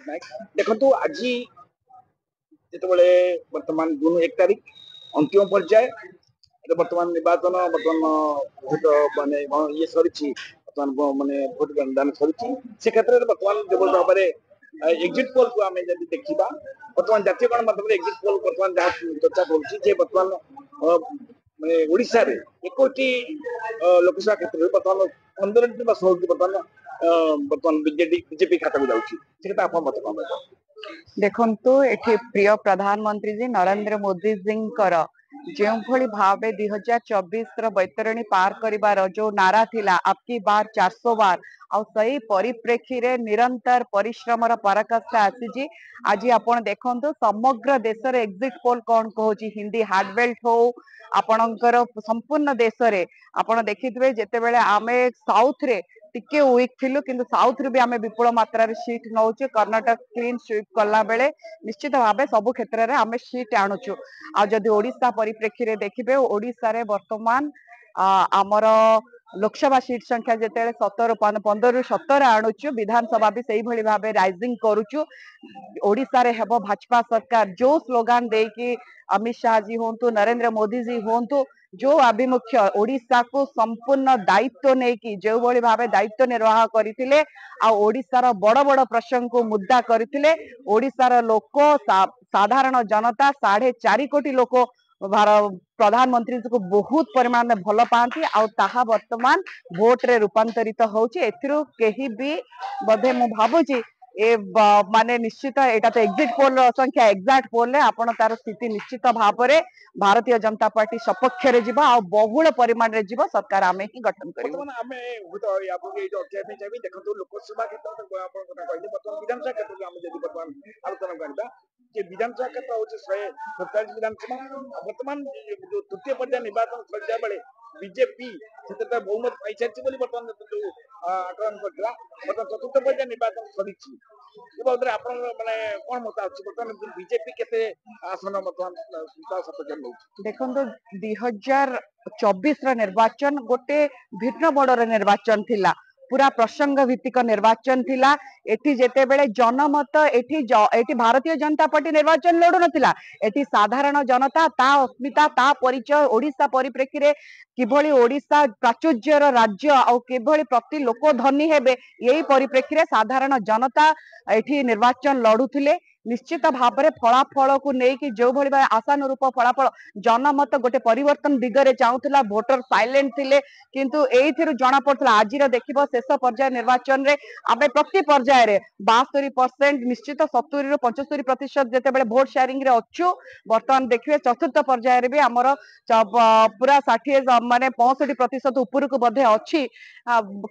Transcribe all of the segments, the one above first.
ନାୟକ ଦେଖନ୍ତୁ ଆଜି ଯେତେବେଳେ ବର୍ତ୍ତମାନ ଜୁନ 1 ତାରିଖ ଅନ୍ତିମ ପର୍ଯ୍ୟାୟ ବର୍ତ୍ତମାନ ନିର୍ବାଚନ ବର୍ତ୍ତମାନ ଭୋଟ ମାନେ ଇଏ ସରିଛି ବର୍ତ୍ତମାନ ମାନେ ଭୋଟ ଦାନ ସରିଛି ସେ କ୍ଷେତ୍ରରେ ବର୍ତ୍ତମାନ ଯେଭଳି ଭାବରେ ଏକ୍ଜିଟ୍ ପୋଲ୍ କୁ ଆମେ ଯଦି ଦେଖିବା ବର୍ତ୍ତମାନ ଜାତୀୟ ଗଣମାଧ୍ୟମରେ ଏକ୍ଜିଟ୍ ପୋଲ୍ ବର୍ତ୍ତମାନ ଯାହା ଚର୍ଚ୍ଚା କରୁଛି ଯେ ବର୍ତ୍ତମାନ ମାନେ ଓଡ଼ିଶାରେ 21ଟି ଲୋକସଭା କ୍ଷେତ୍ରରେ ବର୍ତ୍ତମାନ 15ଟି ବା 16ଟି ବର୍ତ୍ତମାନ ବିଜେପି ଖାତାକୁ ଯାଉଛି ସେ କଥା ଆପଣ ମତ କଣ କହିବେ? ଦେଖନ୍ତୁ ଏଠି ପ୍ରିୟ ପ୍ରଧାନମନ୍ତ୍ରୀ ଜୀ ନରେନ୍ଦ୍ର ମୋଦି ଜୀଙ୍କର ଯେଉଁଭଳି ଭାବେ 2024 ର ବୈତରଣୀ ପାର କରିବାର ଯୋଉ ନାରା ଥିଲା ଆପକି ବାର 400 ବାର ଆଉ ସେଇ ପରିପ୍ରେକ୍ଷୀରେ ନିରନ୍ତର ପରିଶ୍ରମର ପରାକାଷ୍ଠା ଆସିଛି। ଆଜି ଆପଣ ଦେଖନ୍ତୁ ସମଗ୍ର ଦେଶରେ ଏକ୍ଜିଟ୍ ପୋଲ୍ କଣ କହୁଛି ହିନ୍ଦୀ ହାର୍ଡବେଲ୍ଟ ହଉ ଆପଣଙ୍କର ସମ୍ପୂର୍ଣ୍ଣ ଦେଶରେ ଆପଣ ଦେଖିଥିବେ ଯେତେବେଳେ ଆମେ ସାଉଥରେ ଟିକେ ୱିକ୍ ଥିଲୁ କିନ୍ତୁ ସାଉଥରୁ ବି ଆମେ ବିପୁଳ ମାତ୍ରାରେ ସିଟ୍ ନଉଛୁ କର୍ଣ୍ଣାଟକ କ୍ଲିନ୍ ସୁଇପ୍ କଲା ବେଳେ ନିଶ୍ଚିତ ଭାବେ ସବୁ କ୍ଷେତ୍ରରେ ଆମେ ସିଟ୍ ଆଣୁଛୁ। ଆଉ ଯଦି ଓଡିଶା ପରିପ୍ରେକ୍ଷୀରେ ଦେଖିବେ ଓଡିଶାରେ ବର୍ତ୍ତମାନ ଆମର ଲୋକସଭା ସିଟ୍ ସଂଖ୍ୟା ଯେତେବେଳେ 15ରୁ 17 ଆଣୁଛୁ ବିଧାନସଭା ବି ସେଇଭଳି ଭାବେ ରାଇଜିଂ କରୁଛୁ। ଓଡିଶାରେ ହେବ ଭାଜପା ସରକାର ଯୋଉ ସ୍ଲୋଗାନ ଦେଇକି ଅମିତ ଶାହ जी ହୁଅନ୍ତୁ ନରେନ୍ଦ୍ର ମୋଦି जी ହୁଅନ୍ତୁ ଯୋଉ ଆଭିମୁଖ୍ୟ ଓଡିଶାକୁ ସମ୍ପୂର୍ଣ୍ଣ ଦାୟିତ୍ୱ ନେଇକି ଯୋଉଭଳି ଭାବେ ଦାୟିତ୍ୱ ନିର୍ବାହ କରିଥିଲେ ଆଉ ଓଡିଶାର ବଡ ବଡ ପ୍ରସଙ୍ଗକୁ ମୁଦ୍ଦା କରିଥିଲେ ଓଡିଶାର ଲୋକ ସାଧାରଣ ଜନତା 4.5 କୋଟି ଲୋକ ପ୍ରଧାନମନ୍ତ୍ରୀଙ୍କୁ ବହୁତ ପରିମାଣରେ ଭଲ ପାଆନ୍ତି ଆଉ ତାହା ବର୍ତ୍ତମାନ ଭୋଟରେ ରୂପାନ୍ତରିତ ହଉଛି। ଏଥିରୁ କେହି ବି ବୋଧେ ମୁଁ ଭାବୁଛି ମାନେ ନିଶ୍ଚିତ ଏଇଟା ତ ଏକ୍ଜିଟ୍ ପୋଲ୍ ର ସଂଖ୍ୟା ଏକ୍ଜାକ୍ଟ ପୋଲରେ ଆପଣ ତାର ସ୍ଥିତି ନିଶ୍ଚିତ ଭାବରେ ଭାରତୀୟ ଜନତା ପାର୍ଟି ସପକ୍ଷରେ ଯିବ ଆଉ ବହୁଳ ପରିମାଣରେ ଯିବ ସରକାର ଆମେ ହିଁ ଗଠନ କରିବୁ। ବର୍ତ୍ତମାନ ଆମେ ଦେଖନ୍ତୁ ଲୋକସଭା କ୍ଷେତ୍ର ଆପଣ କଥା କହିଲେ ବର୍ତ୍ତମାନ ବିଧାନସଭା କ୍ଷେତ୍ରରେ ଆମେ ଯଦି ବର୍ତ୍ତମାନ ଆଲୋଚନା କରିବା ଯେ ବିଧାନସଭା କ୍ଷେତ୍ର ହଉଛି 147 ବିଧାନସଭା ବର୍ତ୍ତମାନ ଯୋଉ ତୃତୀୟ ପର୍ଯ୍ୟାୟ ନିର୍ବାଚନ ସରିଥିବା ବେଳେ ବିଜେପି ସେଥିରେ ବହୁମତ ପାଇସାରିଛି ବୋଲି ବର୍ତ୍ତମାନ ଯୋଉ ଆକଳନ କରିଥିଲା ବର୍ତ୍ତମାନ ଚତୁର୍ଥ ପର୍ଯ୍ୟାୟ ନିର୍ବାଚନ ସରିଛି ଏ ବାବଦରେ ଆପଣଙ୍କର ମାନେ କଣ ମତ ଅଛି ବର୍ତ୍ତମାନ ବିଜେପି କେତେ ଆସନ ବର୍ତ୍ତମାନ ନଉଛି? ଦେଖନ୍ତୁ 2024 ର ନିର୍ବାଚନ ଗୋଟେ ଭିନ୍ନ ବଡର ନିର୍ବାଚନ ଥିଲା ପୁରା ପ୍ରସଙ୍ଗ ଭିତ୍ତିକ ନିର୍ବାଚନ ଥିଲା। ଏଠି ଯେତେବେଳେ ଜନମତ ଏଠି ଭାରତୀୟ ଜନତା ପାର୍ଟି ନିର୍ବାଚନ ଲଢୁ ନଥିଲା ଏଠି ସାଧାରଣ ଜନତା ତା ଅସ୍ମିତା ତା ପରିଚୟ ଓଡିଶା ପରିପ୍ରେକ୍ଷୀରେ କିଭଳି ଓଡିଶା ପ୍ରାଚୁର୍ଯ୍ୟର ରାଜ୍ୟ ଆଉ କିଭଳି ପ୍ରତି ଲୋକ ଧନୀ ହେବେ ଏଇ ପରିପ୍ରେକ୍ଷୀରେ ସାଧାରଣ ଜନତା ଏଠି ନିର୍ବାଚନ ଲଢୁଥିଲେ। ନିଶ୍ଚିତ ଭାବରେ ଫଳାଫଳକୁ ନେଇକି ଯୋଉଭଳି ଭାବେ ଆଶାନୁରୂପ ଫଳାଫଳ ଜନମତ ଗୋଟେ ପରିବର୍ତ୍ତନ ଦିଗରେ ଚାହୁଁଥିଲା ଭୋଟର ସାଇଲେଣ୍ଟ ଥିଲେ କିନ୍ତୁ ଏଇଥିରୁ ଜଣା ପଡୁଥିଲା ଆଜିର ଦେଖିବ ଶେଷ ପର୍ଯ୍ୟାୟ ନିର୍ବାଚନରେ ଆମେ ପ୍ରତି ପର୍ଯ୍ୟାୟରେ 72% ନିଶ୍ଚିତ 70ରୁ 75% ଯେତେବେଳେ ଭୋଟ ସେୟାରିଂ ରେ ଅଛୁ ବର୍ତ୍ତମାନ ଦେଖିବେ ଚତୁର୍ଥ ପର୍ଯ୍ୟାୟରେ ବି ଆମର ପୁରା 60 ମାନେ 65% ଉପରକୁ ବୋଧେ ଅଛି।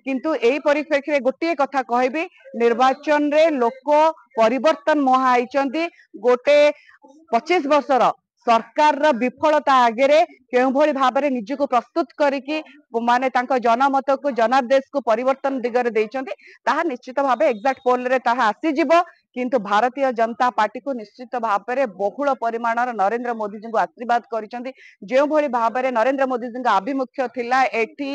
କିନ୍ତୁ ଏଇ ପରିପ୍ରେକ୍ଷୀରେ ଗୋଟିଏ କଥା କହିବି ନିର୍ବାଚନରେ ଲୋକ ପରିବର୍ତ୍ତନ ମୁହାଁଇଛନ୍ତି ଗୋଟେ 25 ବର୍ଷର ସରକାରର ବିଫଳତା ଆଗରେ କେଉଁଭଳି ଭାବରେ ନିଜକୁ ପ୍ରସ୍ତୁତ କରିକି ମାନେ ତାଙ୍କ ଜନମତକୁ ଜନାଦେଶକୁ ପରିବର୍ତ୍ତନ ଦିଗରେ ଦେଇଛନ୍ତି ତାହା ନିଶ୍ଚିତ ଭାବେ ଏକ୍ଜାକ୍ଟ ପୋଲରେ ତାହା ଆସିଯିବ। କିନ୍ତୁ ଭାରତୀୟ ଜନତା ପାର୍ଟିକୁ ନିଶ୍ଚିତ ଭାବରେ ବହୁଳ ପରିମାଣର ନରେନ୍ଦ୍ର ମୋଦିଜୀଙ୍କୁ ଆଶୀର୍ବାଦ କରିଛନ୍ତି ଯେଉଁଭଳି ଭାବରେ ନରେନ୍ଦ୍ର ମୋଦିଜୀଙ୍କ ଆଭିମୁଖ୍ୟ ଥିଲା ଏଠି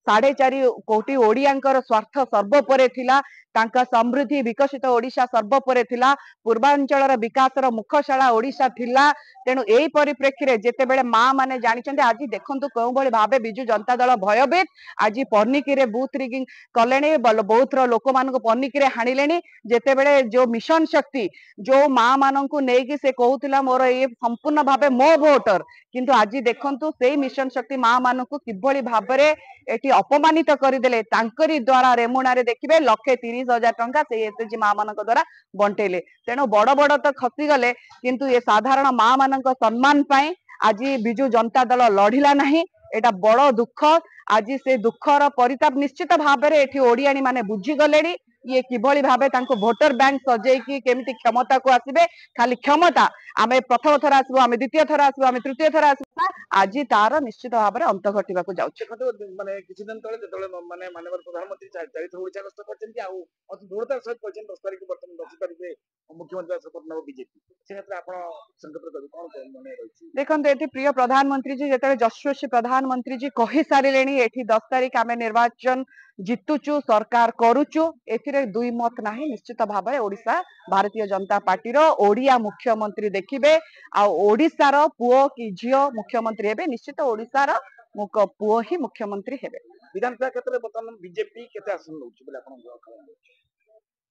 4.5 କୋଟି ଓଡିଆଙ୍କର ସ୍ୱାର୍ଥ ସର୍ବୋପରେ ଥିଲା ତାଙ୍କ ସମୃଦ୍ଧି ବିକଶିତ ଓଡିଶା ସର୍ବୋପରେ ଥିଲା ପୂର୍ବାଞ୍ଚଳର ବିକାଶର ମୁଖଶାଳା ଓଡିଶା ଥିଲା। ତେଣୁ ଏଇ ପରିପ୍ରେକ୍ଷୀରେ ଯେତେବେଳେ ମା ମାନେ ଜାଣିଛନ୍ତି ଆଜି ଦେଖନ୍ତୁ କେଉଁଭଳି ଭାବେ ବିଜୁ ଜନତା ଦଳ ଭୟଭୀତ ଆଜି ପନିକିରେ ବୁଥ ରିଗିଂ କଲେଣି ବହୁତର ଲୋକମାନଙ୍କୁ ପନିକିରେ ହାଣିଲେଣି ଯେତେବେଳେ ଯୋଉ ମିଶନ ଶକ୍ତି ଯୋଉ ମା ମାନଙ୍କୁ ନେଇକି ସେ କହୁଥିଲା ମୋର ଇଏ ସମ୍ପୂର୍ଣ୍ଣ ଭାବେ ମୋ ଭୋଟର କିନ୍ତୁ ଆଜି ଦେଖନ୍ତୁ ସେଇ ମିଶନ ଶକ୍ତି ମା ମାନଙ୍କୁ କିଭଳି ଭାବରେ ଏଠି ଅପମାନିତ କରିଦେଲେ ତାଙ୍କରି ଦ୍ଵାରା ରେମୁଣାରେ ଦେଖିବେ 1,30,000 ଟଙ୍କା ସେଇ ଏସଏଚଜି ମା ମାନଙ୍କ ଦ୍ଵାରା ବଣ୍ଟେଇଲେ। ତେଣୁ ବଡ ବଡ ତ ଖସିଗଲେ କିନ୍ତୁ ଏ ସାଧାରଣ ମା ମାନଙ୍କ ସମ୍ମାନ ପାଇଁ ଆଜି ବିଜୁ ଜନତା ଦଳ ଲଢିଲା ନାହିଁ ଏଟା ବଡ ଦୁଃଖ। ଆଜି ସେ ଦୁଃଖର ପରିତାପ ନିଶ୍ଚିତ ଭାବରେ ଏଠି ଓଡିଆଣୀ ମାନେ ବୁଝିଗଲେଣି ଇଏ କିଭଳି ଭାବେ ତାଙ୍କୁ ଭୋଟର ବ୍ୟାଙ୍କ ସଜେଇକି କେମିତି କ୍ଷମତାକୁ ଆସିବେ ଖାଲି କ୍ଷମତା ଆମେ ପ୍ରଥମ ଥର ଆସିବୁ ଆମେ ଦ୍ୱିତୀୟ ଥର ଆସିବୁ ଆମେ ତୃତୀୟ ଥର ଆସିବୁ ଆଜି ତାର ନିଶ୍ଚିତ ଭାବରେ ଅନ୍ତ ଘଟିବାକୁ ଯାଉଛି। ମାନେ କିଛି ଦିନ ତଳେ ଯେତେବେଳେ ମାନେ ମାନନୀୟ ପ୍ରଧାନମନ୍ତ୍ରୀ 4 ଥର ଓଡିଶା ଗସ୍ତ କରିଛନ୍ତି ଆଉ ଅତି ଦୃଢତାର ସହିତ କହିଛନ୍ତି 10 ତାରିଖ ବର୍ତ୍ତମାନ 10 ତାରିଖରେ मुख्यमंत्री शपथ नब बीजेपी से क्षेत्र आप संकेत करें कौन मन रही देखो ये प्रिय प्रधानमंत्री जी जो यशस्वी प्रधानमंत्री जी कही सारे एठी 10 तारिख आम निर्वाचन जितुचु सरकार करुचु ए दुई मत ना निश्चित भाव ओडिशा भारतीय जनता पार्टी ओडिया मुख्यमंत्री देखिए आशार पुओ कि झील मुख्यमंत्री हेबे निश्चित ओडिशार पुओ ही मुख्यमंत्री हेबे विधानसभा क्षेत्र में बर्तमान बीजेपी केते आसन नउछि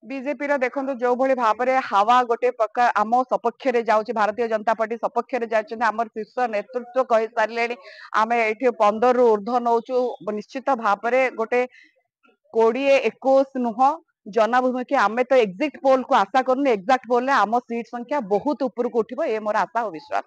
बीजेपी देखो जो भली भाव में हावा गोटे प्रकार आम सपक्ष जाऊँच भारतीय जनता पार्टी सपक्ष आम शीर्ष नेतृत्व कही सारे आम ये 15 रु ऊर्ध नौचु निश्चित भाव में गोटे 20-21 नुह जन्मभूमि की आम तो एग्जिट पोल को आशा करूँ एक्जाक्ट पोल आम सीट संख्या बहुत ऊपर को उठिबो ये मोर आशा और विश्वास।